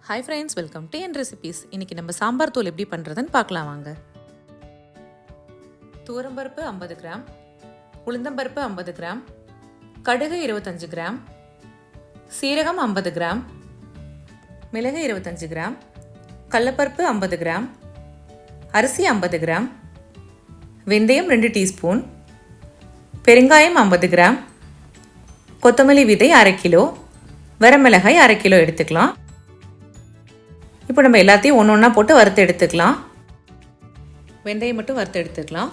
Hi friends, welcome to N recipes. இன்றைக்கி நம்ம சாம்பார் தூள் எப்படி பண்ணுறதுன்னு பார்க்கலாம் வாங்க. துவரம்பருப்பு 50 கிராம், உளுந்தம்பருப்பு 50 கிராம், கடுகு 25 கிராம், சீரகம் 50 கிராம், மிளகு 25 கிராம், கடலைப்பருப்பு 50 கிராம், அரிசி 50 கிராம், வெந்தயம் 2 டீஸ்பூன், பெருங்காயம் 50 கிராம், கொத்தமல்லி விதை 1/2 கிலோ, வரமிளகாய் 1/2 கிலோ எடுத்துக்கலாம். இப்போ நம்ம எல்லாத்தையும் ஒன்று ஒன்றா போட்டு வறுத்து எடுத்துக்கலாம். வெந்தயம் மட்டும் வறுத்து எடுத்துக்கலாம்.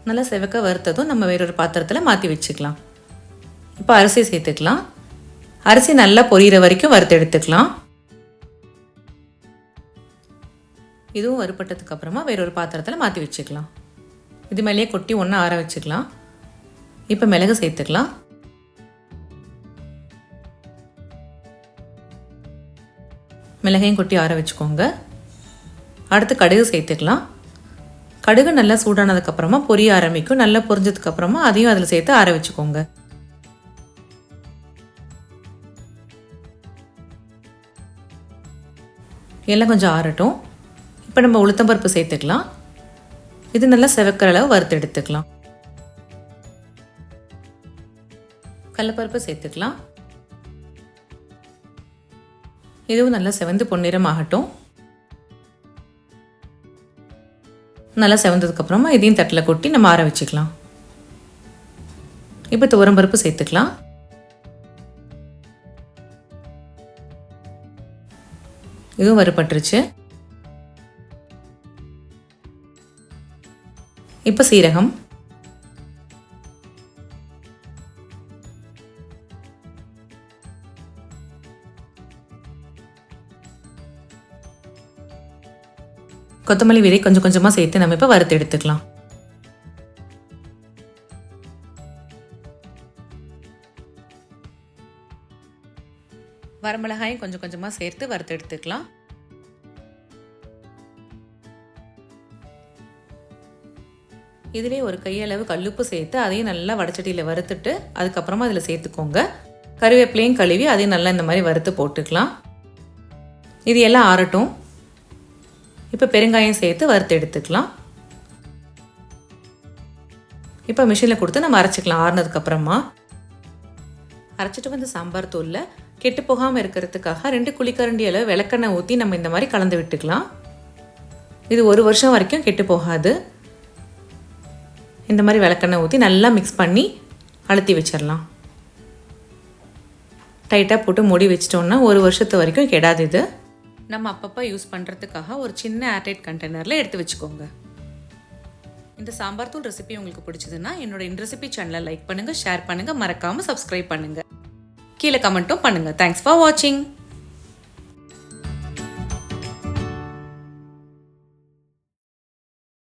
நல்லா செவக்க வறுத்ததும் நம்ம வேறொரு பாத்திரத்தில் மாற்றி வச்சுக்கலாம். இப்போ அரிசி சேர்த்துக்கலாம். அரிசி நல்லா பொரியிற வரைக்கும் வறுத்து எடுத்துக்கலாம். இதுவும் வறுப்பட்டதுக்கு அப்புறமா வேறொரு பாத்திரத்தில் மாற்றி வச்சுக்கலாம். இது மேலேயே கொட்டி ஒன்றா ஆற வச்சுக்கலாம். இப்போ மிளகு சேர்த்துக்கலாம். மிளகையும் கொட்டி ஆற வச்சுக்கோங்க. அடுத்து கடுகு சேர்த்துக்கலாம். கடுகு நல்லா சூடானதுக்கப்புறமா பொரிய ஆரம்பிக்கும். நல்லா பொரிஞ்சதுக்கப்புறமா அதையும் அதில் சேர்த்து ஆற வச்சுக்கோங்க. எல்லாம் கொஞ்சம் ஆறட்டும். இப்போ நம்ம உளுத்தம்பருப்பு சேர்த்துக்கலாம். இது நல்லா செவக்கிற அளவு வறுத்து எடுத்துக்கலாம். கடலைப்பருப்பு சேர்த்துக்கலாம். இதுவும் நல்லா செவந்து பொன்னிறம் ஆகட்டும். நல்லா செவந்ததுக்கப்புறமா இதையும் தட்டில் கொட்டி நம்ம ஆற வச்சுக்கலாம். இப்போ துவரம்பருப்பு சேர்த்துக்கலாம். இதுவும் வறுபட்டுருச்சு. இப்போ சீரகம், கொத்தமல்லி விதை கொஞ்சம் கொஞ்சமாக சேர்த்து நம்ம இப்போ வறுத்து எடுத்துக்கலாம். வரமிளகாயும் கொஞ்சம் கொஞ்சமாக சேர்த்து வறுத்து எடுத்துக்கலாம். இதிலே ஒரு கையளவு கல்லுப்பு சேர்த்து அதையும் நல்லா வடச்சட்டியில் வறுத்துட்டு அதுக்கப்புறமா அதில் சேர்த்துக்கோங்க. கருவேப்பிலையும் கழுவி அதையும் நல்லா இந்த மாதிரி வறுத்து போட்டுக்கலாம். இது எல்லாம் ஆறட்டும். இப்போ பெருங்காயம் சேர்த்து வறுத்து எடுத்துக்கலாம். இப்போ மிஷினில் கொடுத்து நம்ம அரைச்சிக்கலாம். ஆறுனதுக்கப்புறமா அரைச்சிட்டு வந்து சாம்பார் தூளில் கெட்டு போகாமல் இருக்கிறதுக்காக 2 குழிக்கரண்டி அளவு விளக்கெண்ணெய் ஊற்றி நம்ம இந்த மாதிரி கலந்து விட்டுக்கலாம். இது 1 வருஷம் வரைக்கும் கெட்டு போகாது. இந்த மாதிரி விளக்கெண்ணெய் ஊற்றி நல்லா மிக்ஸ் பண்ணி அழுத்தி வச்சிடலாம். டைட்டாக போட்டு மூடி வச்சிட்டோம்னா 1 வருஷத்து வரைக்கும் கெடாது. இது நம்ம அப்பப்போ யூஸ் பண்ணுறதுக்காக ஒரு சின்ன ஏர்டைட் கண்டெய்னரில் எடுத்து வச்சுக்கோங்க. இந்த சாம்பார் தூள் ரெசிபி உங்களுக்கு பிடிச்சதுன்னா என்னோட இந்த ரெசிபி சேனலை லைக் பண்ணுங்கள், ஷேர் பண்ணுங்கள், மறக்காமல் சப்ஸ்கிரைப் பண்ணுங்கள், கீழே கமெண்ட்டும் பண்ணுங்கள். தேங்க்ஸ் ஃபார் வாட்சிங்.